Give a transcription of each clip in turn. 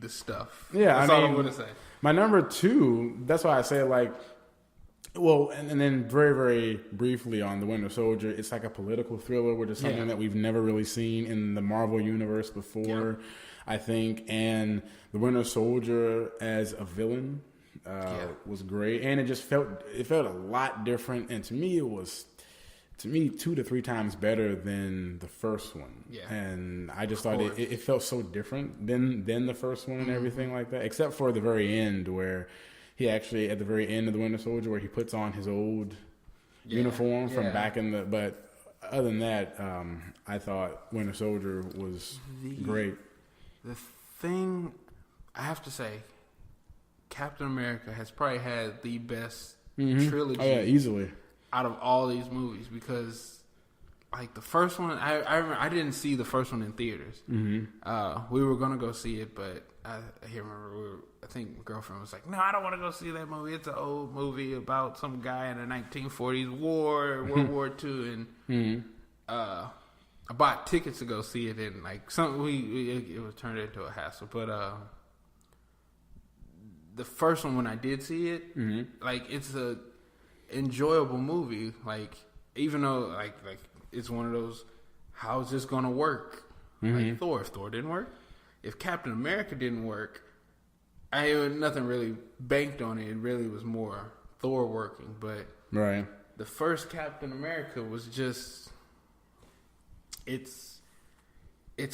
the stuff. Yeah, that's all I'm gonna say. My number 2. That's why I say like. Well, and then very, very briefly on The Winter Soldier, it's like a political thriller, which is something that we've never really seen in the Marvel universe before, I think. And The Winter Soldier as a villain was great, and it felt a lot different. And to me, it was 2 to 3 times better than the first one. Yeah, and I just thought it felt so different than the first one and everything like that, except for the very end where. He actually, at the very end of The Winter Soldier, where he puts on his old uniform from back in the... But other than that, I thought Winter Soldier was great. The thing, I have to say, Captain America has probably had the best trilogy easily. Out of all these movies. Because, like, the first one, I remember, I didn't see the first one in theaters. We were going to go see it, but I remember I think my girlfriend was like, no, I don't want to go see that movie. It's an old movie about some guy in the 1940s war, World War II. And I bought tickets to go see it. And like it was turned into a hassle. But the first one, when I did see it, like it's a enjoyable movie. Like even though like it's one of those, how is this going to work? Like Thor. If Thor didn't work, if Captain America didn't work, nothing really banked on it. It really was more Thor working. But the first Captain America was just, it's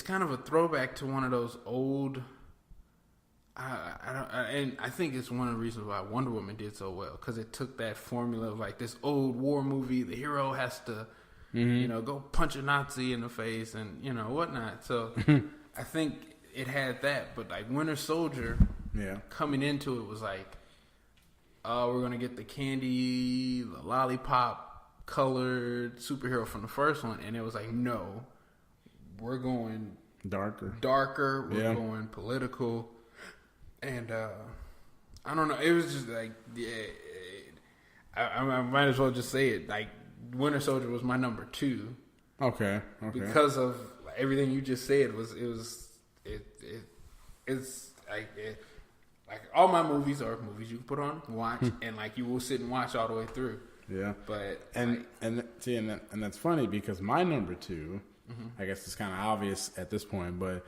kind of a throwback to one of those old. And I think it's one of the reasons why Wonder Woman did so well, because it took that formula of like this old war movie. The hero has to, go punch a Nazi in the face and whatnot. So I think it had that, but like Winter Soldier. Coming into it was like, we're going to get the candy, the lollipop colored superhero from the first one. And it was like, no, we're going darker. We're going political. And I don't know. It was just like, I might as well just say it. Like Winter Soldier was my number 2. Okay. Because of everything you just said it's like all my movies are movies you can put on, watch, and like you will sit and watch all the way through. Yeah, but and that's funny because my number 2, I guess it's kind of obvious at this point, but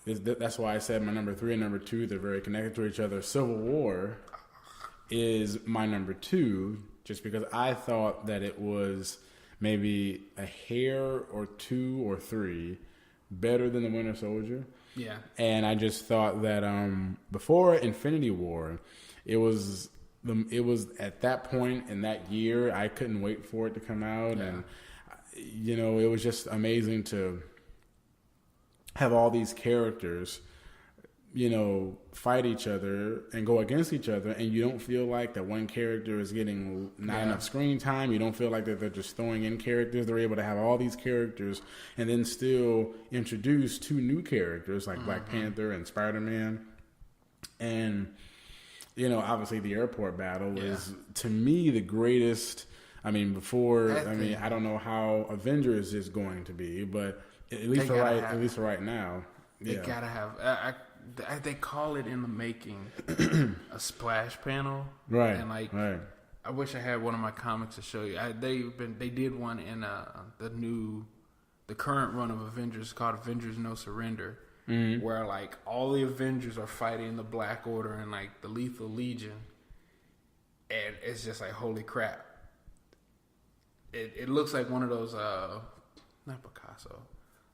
that's why I said my number 3 and number 2, they're very connected to each other. Civil War is my number 2, just because I thought that it was maybe a hair or 2 or 3 better than the Winter Soldier. Yeah, and I just thought that before Infinity War, it was at that point in that year, I couldn't wait for it to come out, and it was just amazing to have all these characters, fight each other and go against each other, and you don't feel like that one character is getting not enough screen time. You don't feel like that they're just throwing in characters. They're able to have all these characters and then still introduce 2 new characters like Black Panther and Spider-Man. And, obviously the airport battle is, to me, the greatest. I mean, I don't know how Avengers is going to be, but at least for right now. They gotta have... they call it in the making a splash panel, right? And I wish I had one of my comics to show you. They did one in the current run of Avengers called Avengers No Surrender, where like all the Avengers are fighting the Black Order and like the Lethal Legion, and it's just like holy crap. It looks like one of those not Picasso,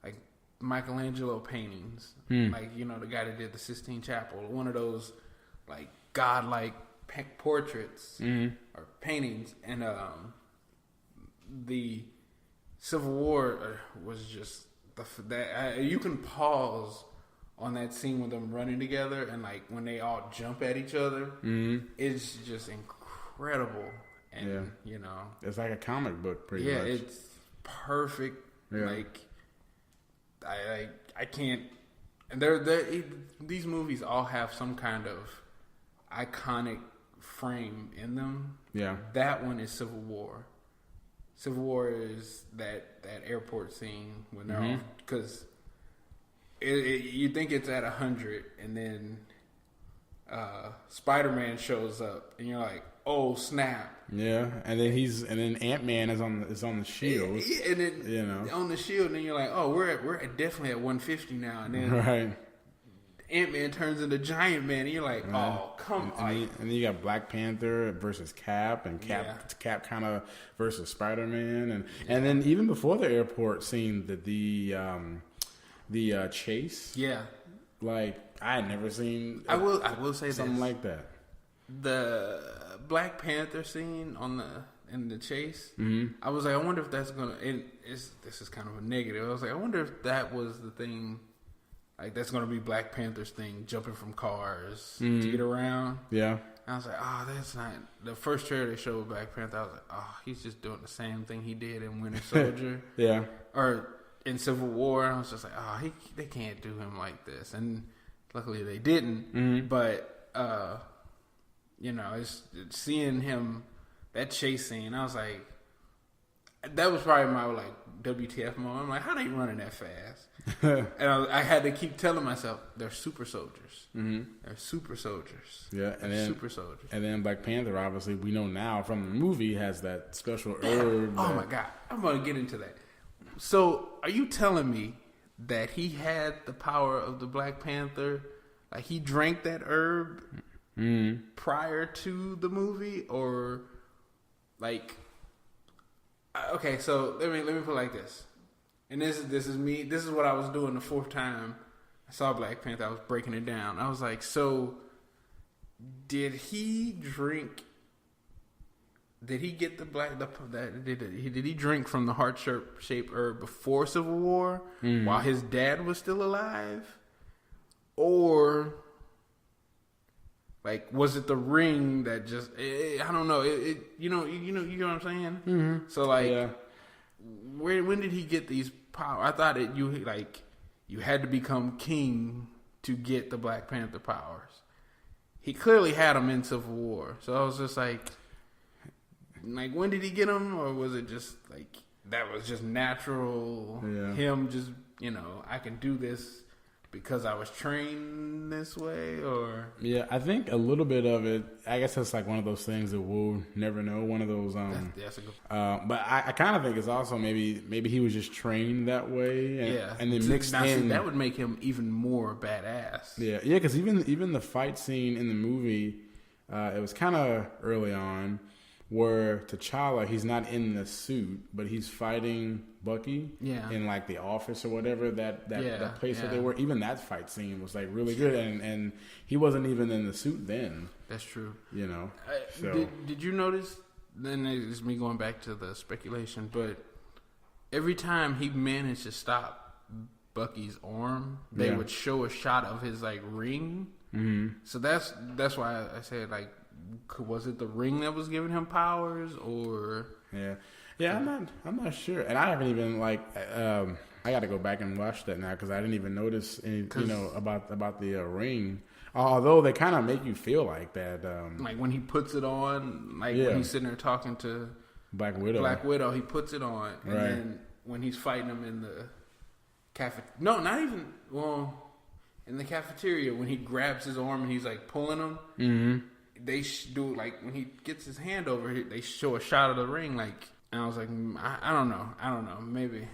like Michelangelo paintings, like the guy that did the Sistine Chapel, one of those like godlike portraits or paintings. And the Civil War was just you can pause on that scene with them running together, and like when they all jump at each other, it's just incredible. And it's like a comic book, pretty much. Yeah, it's perfect. Like. I can't, and these movies all have some kind of iconic frame in them. Yeah, that one is Civil War. Civil War is that airport scene when they're off, because you think it's at 100, and then Spider-Man shows up, and you're like, "Oh snap!" Yeah, and then Ant-Man is on the shield, and then on the shield, and then you're like, "Oh, we're definitely at 150 now," and then right. Ant-Man turns into Giant Man, and you're like, "Oh, come on!" And then you got Black Panther versus Cap, and Cap kind of versus Spider-Man, and then even before the airport scene, the chase. Yeah, like I had never seen. I will say something like that. The Black Panther scene in the chase. Mm-hmm. I was like, I wonder if that's gonna. This is kind of a negative. I was like, I wonder if that was the thing. Like that's gonna be Black Panther's thing, jumping from cars to get around. Yeah. And I was like, oh, that's not the first trailer they showed with Black Panther. I was like, oh, he's just doing the same thing he did in Winter Soldier. Yeah. Or in Civil War. I was just like, oh, they can't do him like this. And luckily they didn't. Mm-hmm. But it's seeing him that chase scene. I was like, that was probably my WTF moment. I'm like, how they running that fast? And I had to keep telling myself, they're super soldiers. Mm-hmm. They're super soldiers. Yeah, super soldiers. And then Black Panther, obviously, we know now from the movie, has that special herb. Oh my God, I'm gonna get into that. So, are you telling me that he had the power of the Black Panther? Like he drank that herb prior to the movie, or like? Okay, so let me put it like this. And this is me. This is what I was doing the fourth time I saw Black Panther. I was breaking it down. I was like, so did he drink? Did he get did he drink from the heart-shaped herb before Civil War while his dad was still alive, or like was it the ring that just? I don't know. You know what I'm saying? Mm-hmm. So like, when did he get these powers? I thought you had to become king to get the Black Panther powers. He clearly had them in Civil War, so I was just like when did he get them, or was it just like that was just natural? Yeah. Him just I can do this because I was trained this way, or I think a little bit of it. I guess that's like one of those things that we'll never know. One of those. That's a good. But I kind of think it's also maybe he was just trained that way, and then mixed in. That would make him even more badass. Yeah, because even the fight scene in the movie, it was kind of early on, where T'Challa, he's not in the suit, but he's fighting Bucky in like the office or whatever, that place that they were. Even that fight scene was like really good, and he wasn't even in the suit then. That's true. So. Did you notice, then it's me going back to the speculation, but every time he managed to stop Bucky's arm, they would show a shot of his like ring. Mm-hmm. So that's why I said like, was it the ring that was giving him powers, or I'm not sure, and I haven't even I got to go back and watch that now because I didn't even notice any, about the ring. Although they kind of make you feel like that, like when he puts it on, when he's sitting there talking to Black Widow, he puts it on, and then when he's fighting him in the in the cafeteria when he grabs his arm and he's like pulling him. Mm-hmm. They do when he gets his hand over it, they show a shot of the ring, and I was like, I don't know, maybe.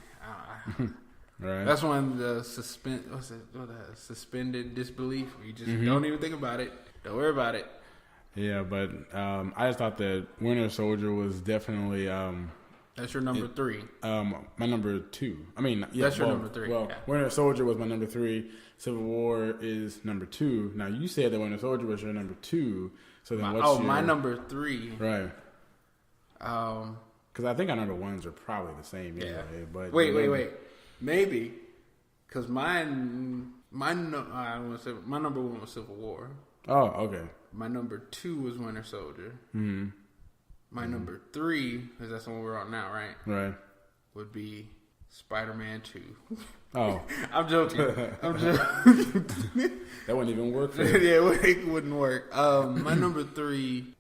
Right. That's when the suspended disbelief. You just don't even think about it. Don't worry about it. Yeah, but I just thought that Winter Soldier was definitely. That's your number 3. My number 2. I mean, that's your number 3. Well, Winter Soldier was my number 3. Civil War is number 2. Now you said that Winter Soldier was your number 2. So then my number 3. Right. Because I think our number 1s are probably the same anyway. But wait. Maybe because my number 1 was Civil War. Oh, okay. My number 2 was Winter Soldier. Mm-hmm. My number 3, because that's the one we're on now, right? Right. Would be Spider-Man 2. Oh. I'm joking. That wouldn't even work for you. Yeah, it wouldn't work. My number 3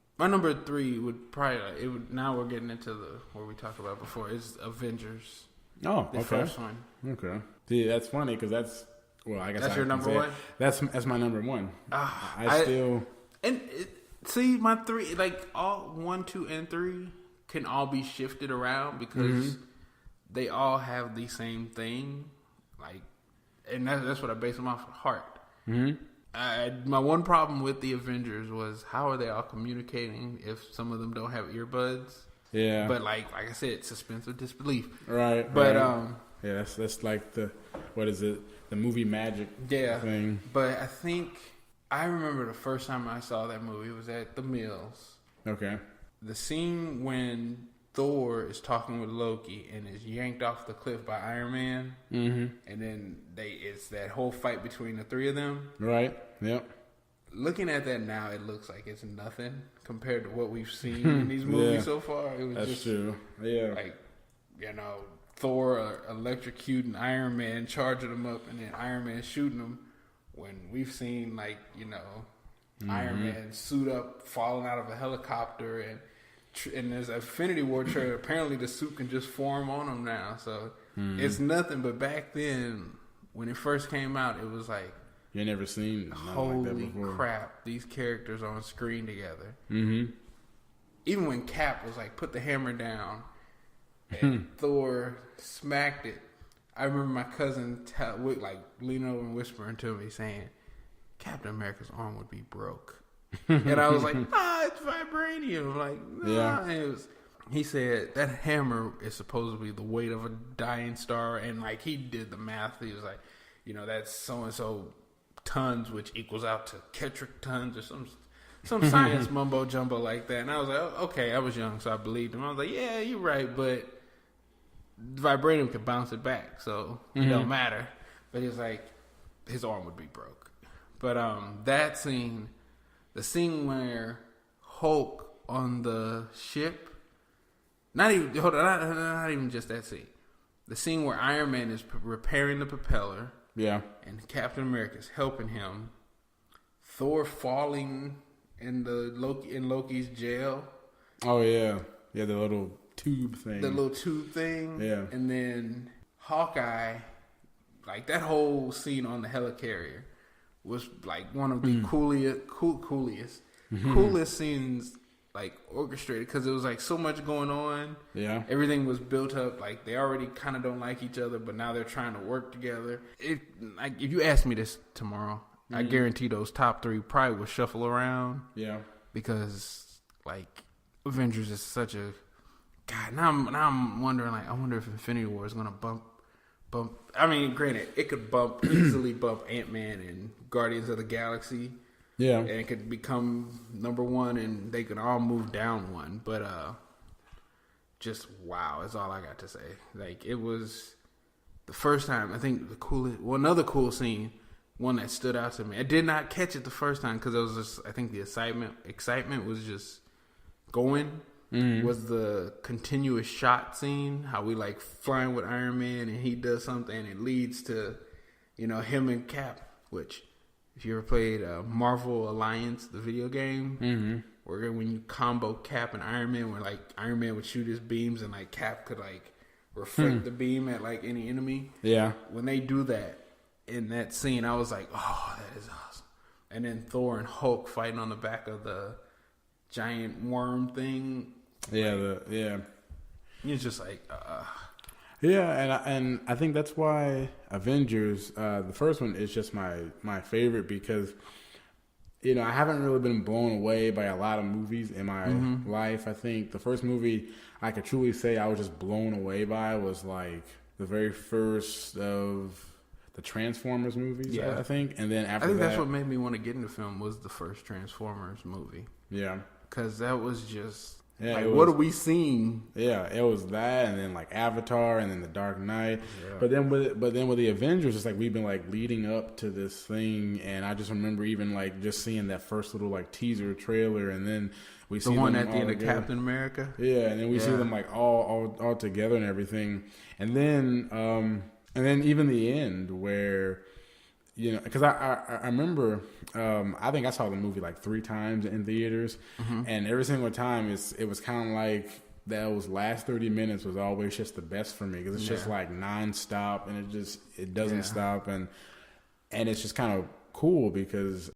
would probably, now we're getting into what we talked about before, is Avengers. Oh, the first one. Okay. Yeah, that's funny because Well, I guess that's your number one. That's my number one. I still see my three, like all 1, 2, and 3 can all be shifted around because they all have the same thing, like, and that's what I base them off of heart. My one problem with the Avengers was how are they all communicating if some of them don't have earbuds? Yeah, but like I said, suspense of disbelief. Right. But yeah, that's like the movie magic thing. But I think I remember the first time I saw that movie was at the Mills. Okay. The scene when Thor is talking with Loki and is yanked off the cliff by Iron Man, and then it's that whole fight between the three of them. Right. Yep. Looking at that now, it looks like it's nothing compared to what we've seen in these movies so far. It was That's true. Yeah. Like, Thor electrocuting Iron Man, charging him up, and then Iron Man shooting him. When we've seen, Iron Man suit up, falling out of a helicopter, and there's an Infinity War trailer. Apparently, the suit can just form on him now. So it's nothing. But back then, when it first came out, it was like, you never seen holy like that before. Crap! These characters on screen together. Even when Cap was like, put the hammer down, and Thor smacked it. I remember my cousin leaning over and whispering to me, saying, "Captain America's arm would be broke," and I was like, it's vibranium. Like, nah. Yeah. He said that hammer is supposed to be the weight of a dying star, and like he did the math. He was like, that's so and so tons, which equals out to metric tons or some science mumbo jumbo like that. And I was like, okay, I was young, so I believed him. I was like, yeah, you're right, but vibranium could bounce it back, so it don't matter. But he was like, his arm would be broke. But that scene, the scene where Hulk on the ship, not even just that scene. The scene where Iron Man is repairing the propeller. Yeah. And Captain America's helping him. Thor falling in Loki's jail. Oh yeah. Yeah, the little tube thing. Yeah. And then Hawkeye, like that whole scene on the helicarrier was like one of the coolest scenes, like orchestrated, because it was like so much going on. Yeah. Everything was built up. Like they already kind of don't like each other, but now they're trying to work together. If you ask me this tomorrow, I guarantee those top 3 probably will shuffle around. Yeah. Because like Avengers is such a God. Now I'm wondering, like, I wonder if Infinity War is gonna bump. I mean, granted, it could easily bump Ant-Man and Guardians of the Galaxy. Yeah. And it could become number 1, and they could all move down one. But just wow, is all I got to say. Like, it was the first time. I think another cool scene, one that stood out to me. I did not catch it the first time because it was just, I think the excitement was just going. Was the continuous shot scene, how we like flying with Iron Man and he does something and it leads to, him and Cap, which if you ever played Marvel Alliance, the video game, where when you combo Cap and Iron Man, where like Iron Man would shoot his beams and like Cap could like reflect the beam at like any enemy. Yeah. When they do that in that scene, I was like, oh, that is awesome. And then Thor and Hulk fighting on the back of the giant worm thing. Yeah, It's just like, yeah, and I think that's why Avengers, the first one, is just my favorite because, I haven't really been blown away by a lot of movies in my life. I think the first movie I could truly say I was just blown away by was like the very first of the Transformers movies. Yeah. I think, and then after that, that's what made me want to get into film was the first Transformers movie. Yeah, because that was just. Yeah, like, what are we seeing? Yeah, it was that, and then like Avatar, and then The Dark Knight. Yeah. But then with the Avengers, it's like we've been like leading up to this thing, and I just remember even like just seeing that first little like teaser trailer, and then we see the one them at the end of Captain America. Yeah, and then we see them like all together and everything, and then even the end where. Because I remember, I think I saw the movie like 3 times in theaters, and every single time it was kind of like those last 30 minutes was always just the best for me because it's just like nonstop and it doesn't stop, and And it's just kind of cool because